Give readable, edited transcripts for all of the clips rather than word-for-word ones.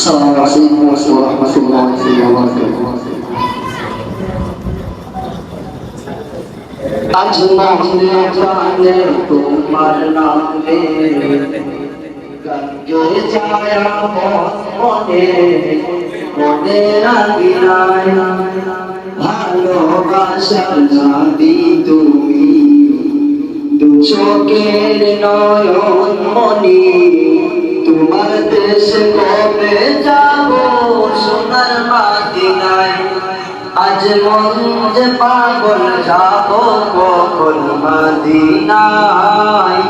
Assalamualaikum warahmatullahi wabarakatuh. আজ মনে জানে তোমার নামে গঙ্গে ছায়া মনে মনে রাগিনায় ভালোবাসার নদী তুমি দু চোখের নয়ন মনি তোমার দেশ কবে যাব সোনার মদিনায় আজ মন যে পাগল যাব কখন মদিনায়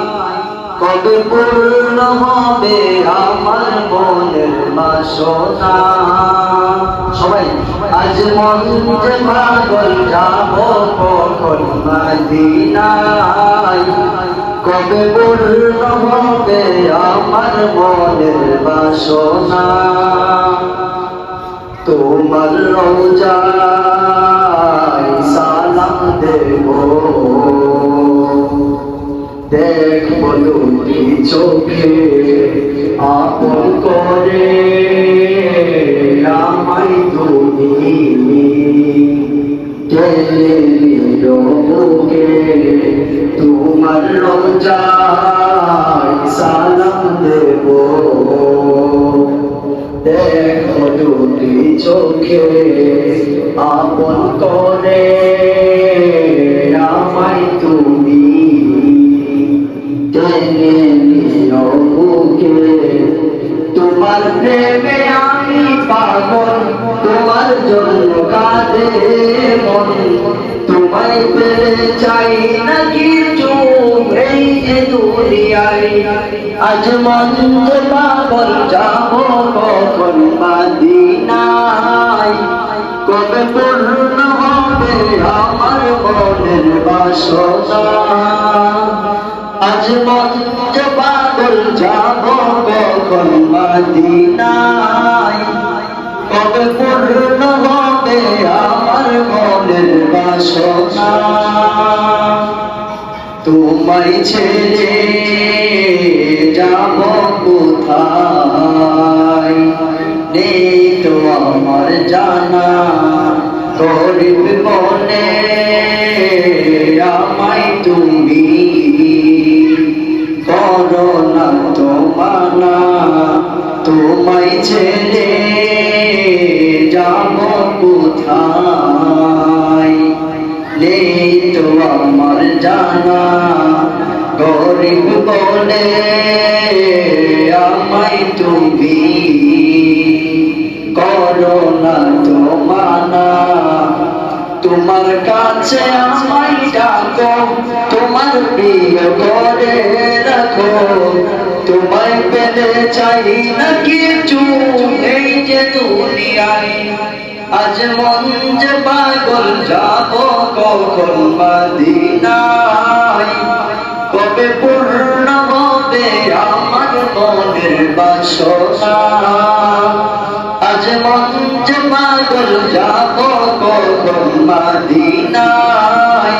কবে পূর্ণ হবে আমার মনের বাসনা সবাই আজ মন যে পাগল যাব কখন মদিনায় কবে পূর্ণ হবে আমার মনের বাসনা তোমার রওজায় সালাম দেব দেখব দুটি চোখে আপন করে আমায় তুমি টেনে নিও বুকে তোমার রওজায় সালাম দেব দেখো দুটি চোখে আপন করে আমায় তুমি টেনে নিও বুকে তোমার প্রেমে আমি পাগল তোমার জন্য কাঁদে মন তোমায় পেলে চাই না কিছু এই যে দুনিয়ায় আজ মন যে পাগল যাব কখন মদিনায় কবে পূর্ণ হবে আমার মনের বাসনা আজ মন যে পাগল যাব কখন মদিনায় কবে পূর্ণ হবে আমার মনের বাসনা তোমায় ছেড়ে যাব কোথায় নেই তো আমার জানা গরিব মনে আমায় তুমি করো না তো মানা তোমায় ছেড়ে যাব কোথায় নেই তো আমার জানা গরিব বলে আমায় তুমি করো না তো মানা তোমার কাছে আমায় ডাকো তোমার প্রিয় করে রাখো তোমায় পেলে চাই না কিছু এই যে দুনিয়ায় আজ মন যে পাগল যাব কখন মদিনায় কবে পূর্ণ হবে আমার মনের বাসনা আজ মন যে পাগল যাব কখন মদিনায়